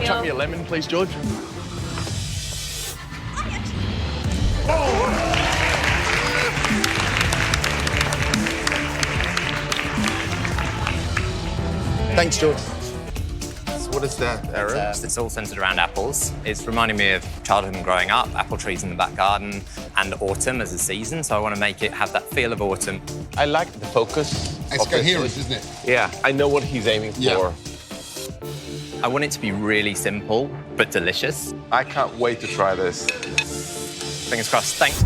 Samuel. Chuck me a lemon, please, George. Thanks, George. So what is that, Arum? It's all centred around apples. It's reminding me of childhood and growing up, apple trees in the back garden, and autumn as a season, so I want to make it have that feel of autumn. I like the focus. It's coherent, isn't it? Yeah, I know what he's aiming for. Yeah. I want it to be really simple, but delicious. I can't wait to try this. Fingers crossed. Thanks.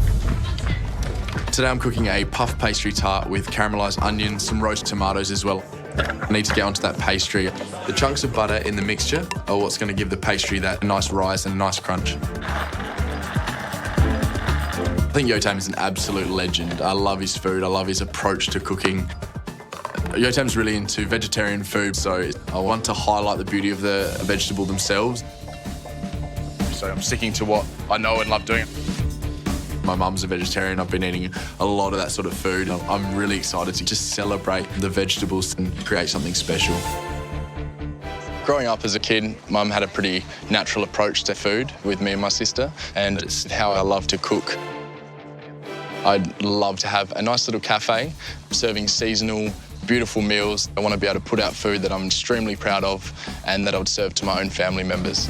Today I'm cooking a puff pastry tart with caramelised onions, some roast tomatoes as well. I need to get onto that pastry. The chunks of butter in the mixture are what's going to give the pastry that nice rise and a nice crunch. I think Yotam is an absolute legend. I love his food. I love his approach to cooking. Yotam's really into vegetarian food, so I want to highlight the beauty of the vegetable themselves. So I'm sticking to what I know and love doing. My mum's a vegetarian. I've been eating a lot of that sort of food. I'm really excited to just celebrate the vegetables and create something special. Growing up as a kid, Mum had a pretty natural approach to food with me and my sister, and it's how I love to cook. I'd love to have a nice little cafe serving seasonal, beautiful meals. I want to be able to put out food that I'm extremely proud of and that I would serve to my own family members.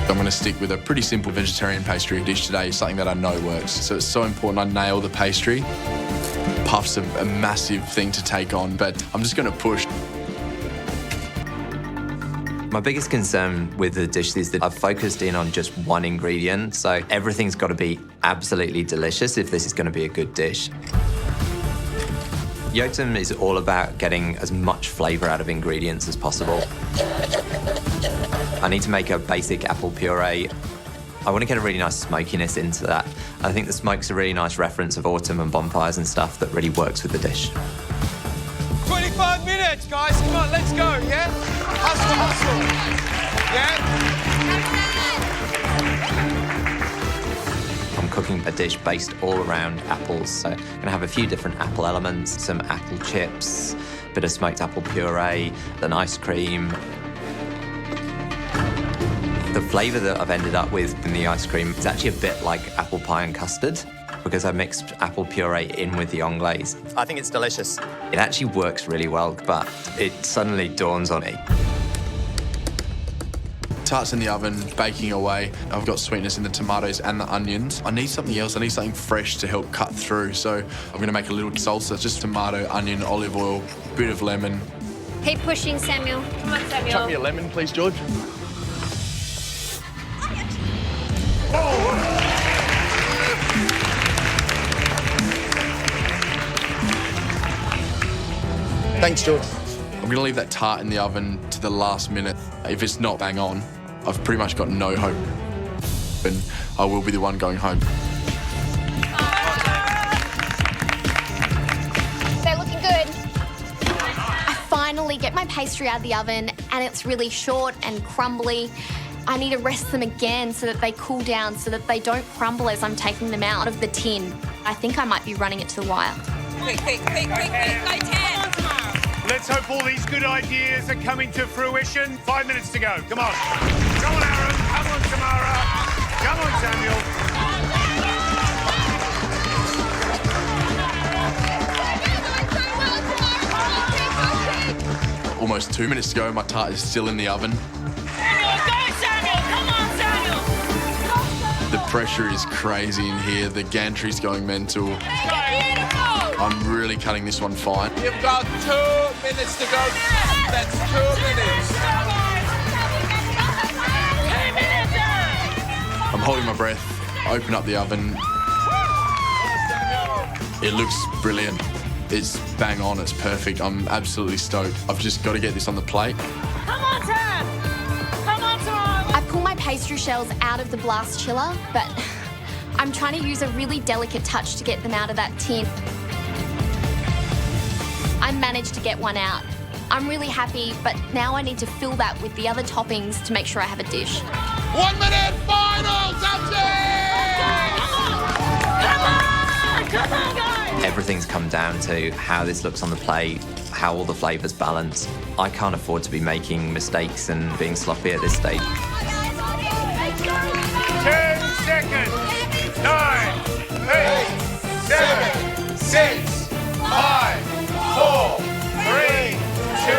I'm going to stick with a pretty simple vegetarian pastry dish today, something that I know works. So it's so important I nail the pastry. Puff's a massive thing to take on, but I'm just going to push. My biggest concern with the dish is that I've focused in on just one ingredient, so everything's got to be absolutely delicious if this is going to be a good dish. Yotam is all about getting as much flavour out of ingredients as possible. I need to make a basic apple puree. I want to get a really nice smokiness into that. I think the smoke's a really nice reference of autumn and bonfires and stuff that really works with the dish. 25 minutes, guys. Come on, let's go, yeah? Hustle, hustle. Yeah? I'm cooking a dish based all around apples, so I'm going to have a few different apple elements, some apple chips, a bit of smoked apple puree, then ice cream. The flavour that I've ended up with in the ice cream is actually a bit like apple pie and custard because I mixed apple puree in with the anglaise. I think it's delicious. It actually works really well, but it suddenly dawns on me. Tart's in the oven, baking away. I've got sweetness in the tomatoes and the onions. I need something else. I need something fresh to help cut through. So I'm going to make a little salsa, just tomato, onion, olive oil, bit of lemon. Keep pushing, Samuel. Come on, Samuel. Chuck me a lemon, please, George. Thanks, George. I'm going to leave that tart in the oven to the last minute. If it's not bang on, I've pretty much got no hope. And I will be the one going home. They're looking good. I finally get my pastry out of the oven and it's really short and crumbly. I need to rest them again so that they cool down, so that they don't crumble as I'm taking them out of the tin. I think I might be running it to the wire. Quick, go 10. Let's hope all these good ideas are coming to fruition. 5 minutes to go. Come on. Come on, Arum. Come on, Tamara. Come on, Samuel. Almost 2 minutes to go, my tart is still in the oven. The pressure is crazy in here. The gantry's going mental. I'm really cutting this one fine. You've got 2 minutes to go. That's 2 minutes. I'm holding my breath. Open up the oven. It looks brilliant. It's bang on, it's perfect. I'm absolutely stoked. I've just got to get this on the plate. Come on, Tam. Come on, Tam. I pull my pastry shells out of the blast chiller, but I'm trying to use a really delicate touch to get them out of that tin. I managed to get one out. I'm really happy, but now I need to fill that with the other toppings to make sure I have a dish. 1 minute final, Come on, guys. Everything's come down to how this looks on the plate, how how all the flavours balance. I can't afford to be making mistakes and being sloppy at this stage. 10 seconds. 9, 8, 7, 6, 5, 4, 3, 2,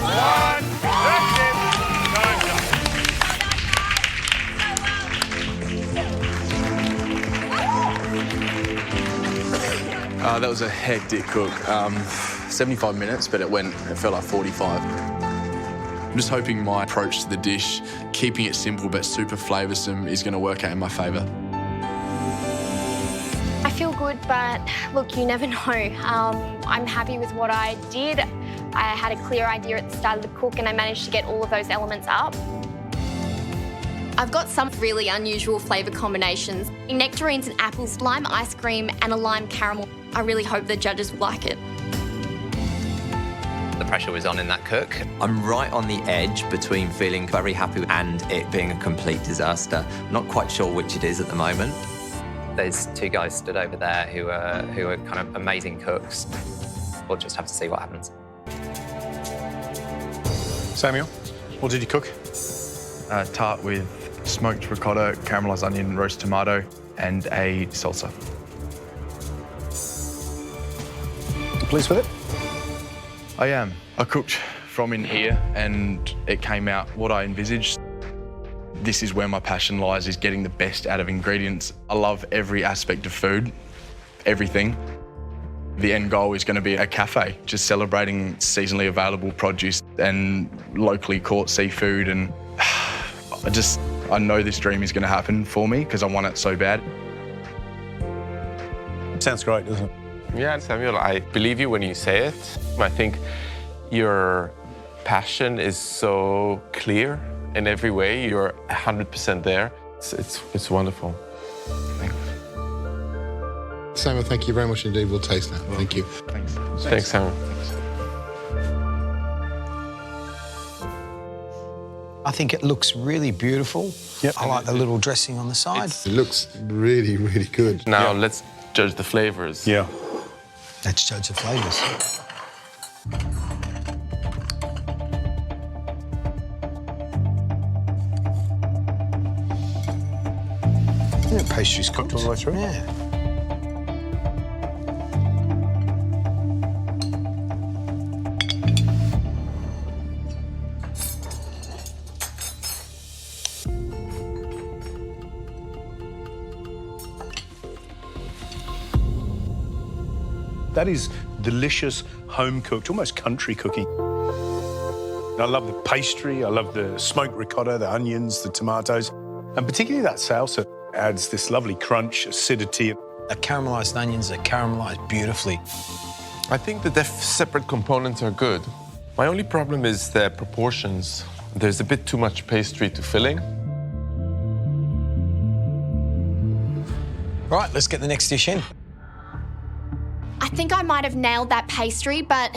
1. That's it. Time's up. That was a hectic cook. 75 minutes, but it felt like 45. I'm just hoping my approach to the dish, keeping it simple but super flavoursome, is going to work out in my favour. I feel good, but look, you never know. I'm happy with what I did. I had a clear idea at the start of the cook and I managed to get all of those elements up. I've got some really unusual flavour combinations. Nectarines and apples, lime ice cream and a lime caramel. I really hope the judges will like it. The pressure was on in that cook. I'm right on the edge between feeling very happy and it being a complete disaster. I'm not quite sure which it is at the moment. There's two guys stood over there who are kind of amazing cooks. We'll just have to see what happens. Samuel, what did you cook? Tart with smoked ricotta, caramelised onion, roast tomato, and a salsa. You pleased with it? I am. I cooked from in here and it came out what I envisaged. This is where my passion lies, is getting the best out of ingredients. I love every aspect of food, everything. The end goal is going to be a cafe, just celebrating seasonally available produce and locally caught seafood. And I know this dream is going to happen for me because I want it so bad. Sounds great, doesn't it? Yeah, Samuel, I believe you when you say it. I think your passion is so clear in every way. You're 100% there. It's wonderful. Thanks. Samuel, thank you very much indeed. We'll taste that. Thank you. Thanks. Thanks, Samuel. I think it looks really beautiful. Yep. I like the little dressing on the side. It looks really, really good. Now let's judge the flavors. Yeah. Let's judge the flavours. Yeah, pastry's cooked all the way through? Yeah. That is delicious, home-cooked, almost country cooking. I love the pastry, I love the smoked ricotta, the onions, the tomatoes, and particularly that salsa adds this lovely crunch, acidity. The caramelised onions are caramelised beautifully. I think the separate components are good. My only problem is the proportions. There's a bit too much pastry to filling. Right, let's get the next dish in. I think I might have nailed that pastry, but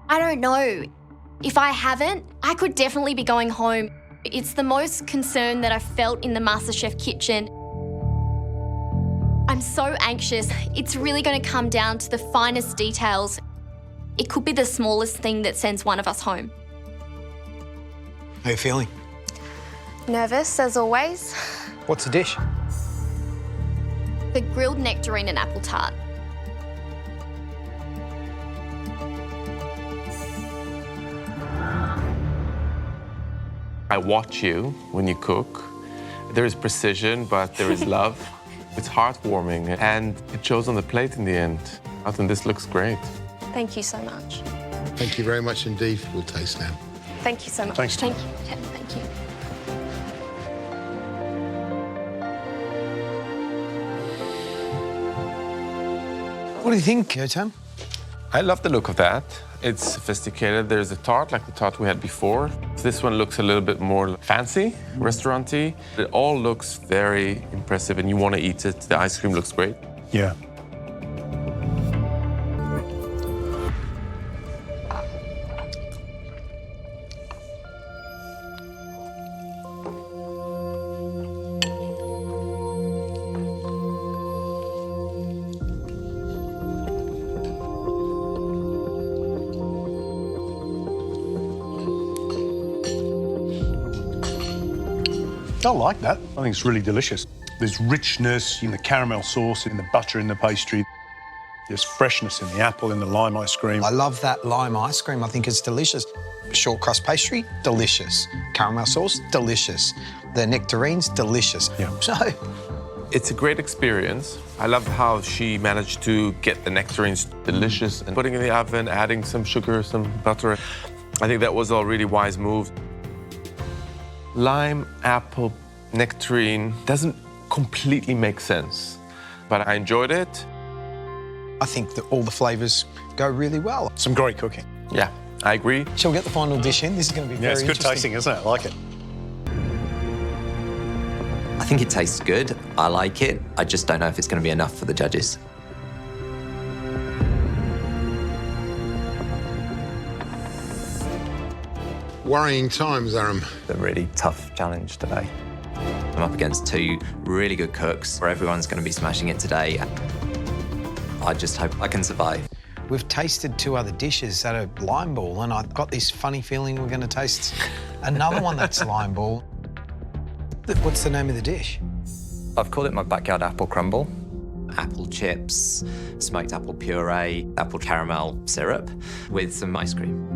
I don't know. If I haven't, I could definitely be going home. It's the most concern that I've felt in the MasterChef kitchen. I'm so anxious. It's really going to come down to the finest details. It could be the smallest thing that sends one of us home. How are you feeling? Nervous, as always. What's the dish? The grilled nectarine and apple tart. I watch you when you cook. There is precision, but there is love. It's heartwarming, and it shows on the plate in the end. I think this looks great. Thank you so much. Thank you very much indeed. We'll taste now. Thank you so much. Thanks. Thank you. Yeah, thank you. What do you think, Yotam? I love the look of that. It's sophisticated. There's a tart like the tart we had before. This one looks a little bit more fancy, restaurant-y. It all looks very impressive and you want to eat it. The ice cream looks great. Yeah. I like that. I think it's really delicious. There's richness in the caramel sauce, in the butter in the pastry. There's freshness in the apple, in the lime ice cream. I love that lime ice cream. I think it's delicious. Short crust pastry, delicious. Caramel sauce, delicious. The nectarines, delicious. Yeah. So, It's a great experience. I love how she managed to get the nectarines delicious and putting it in the oven, adding some sugar, some butter. I think that was a really wise move. Lime, apple, nectarine doesn't completely make sense, but I enjoyed it. I think that all the flavours go really well. Some great cooking. Yeah, I agree. Shall we get the final dish in? This is going to be Yeah, very it's good interesting. tasting, isn't it? I like it. I think it tastes good. I like it. I just don't know if it's going to be enough for the judges. Worrying times, Arum. A really tough challenge today. I'm up against two really good cooks where everyone's going to be smashing it today. I just hope I can survive. We've tasted 2 other dishes that are lime ball, and I've got this funny feeling we're going to taste another one that's lime ball. What's the name of the dish? I've called it my backyard apple crumble. Apple chips, smoked apple puree, apple caramel syrup with some ice cream.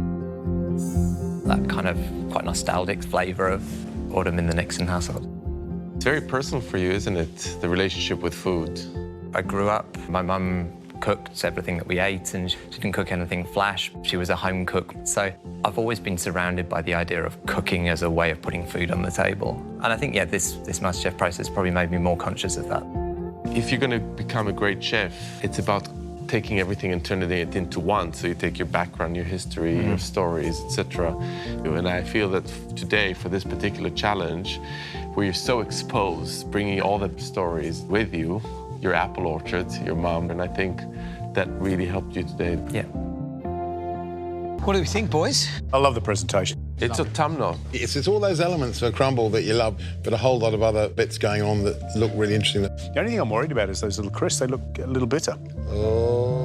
That kind of quite nostalgic flavour of autumn in the Nixon household. It's very personal for you, isn't it? The relationship with food. I grew up, my mum cooked everything that we ate, and she didn't cook anything flash. She was a home cook. So I've always been surrounded by the idea of cooking as a way of putting food on the table. And I think, yeah, this MasterChef process probably made me more conscious of that. If you're going to become a great chef, it's about taking everything and turning it into one. So you take your background, your history, your stories, etc. And I feel that today, for this particular challenge, where you're so exposed, bringing all the stories with you, your apple orchard, your mom, and I think that really helped you today. Yeah. What do we think, boys? I love the presentation. It's autumnal. It's all those elements of a crumble that you love, but a whole lot of other bits going on that look really interesting. The only thing I'm worried about is those little crisps. They look a little bitter. Oh.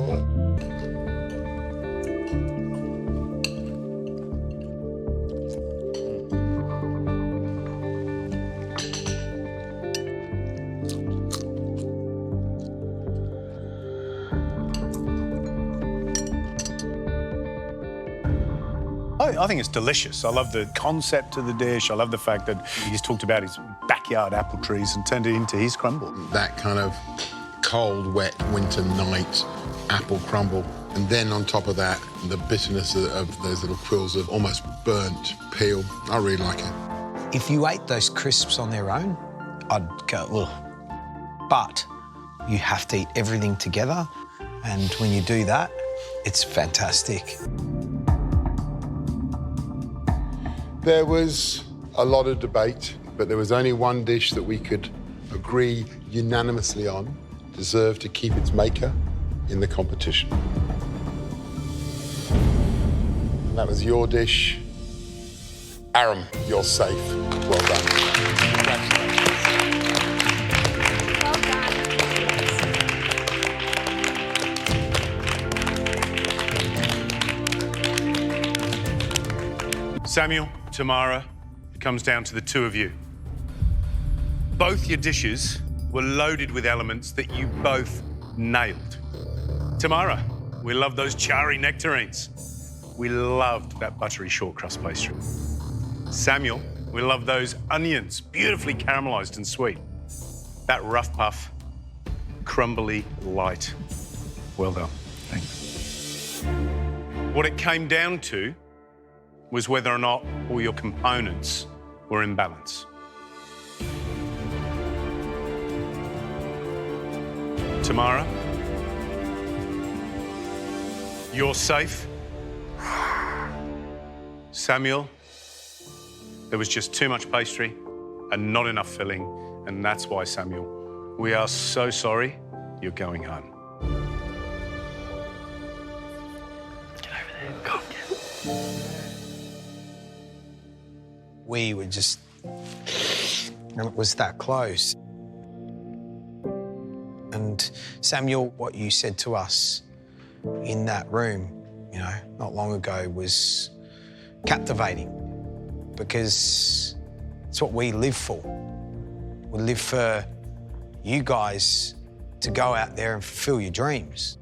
I think it's delicious. I love the concept of the dish. I love the fact that he's talked about his backyard apple trees and turned it into his crumble. That kind of cold, wet winter night apple crumble. And then on top of that, the bitterness of those little quills of almost burnt peel. I really like it. If you ate those crisps on their own, I'd go, ugh. But you have to eat everything together. And when you do that, it's fantastic. There was a lot of debate, but there was only one dish that we could agree unanimously on, deserved to keep its maker in the competition. And that was your dish. Arum, you're safe. Well done. Congratulations. Samuel, Tamara, it comes down to the two of you. Both your dishes were loaded with elements that you both nailed. Tamara, we love those charry nectarines. We loved that buttery short crust pastry. Samuel, we love those onions, beautifully caramelized and sweet. That rough puff, crumbly light. Well done. Thanks. What it came down to was whether or not all your components were in balance. Tamara, you're safe. Samuel, there was just too much pastry and not enough filling, and that's why, Samuel, we are so sorry you're going home. Get over there. Go on, We were just, and it was that close. And Samuel, what you said to us in that room, you know, not long ago was captivating, because it's what we live for. would live for you guys to go out there and fulfill your dreams.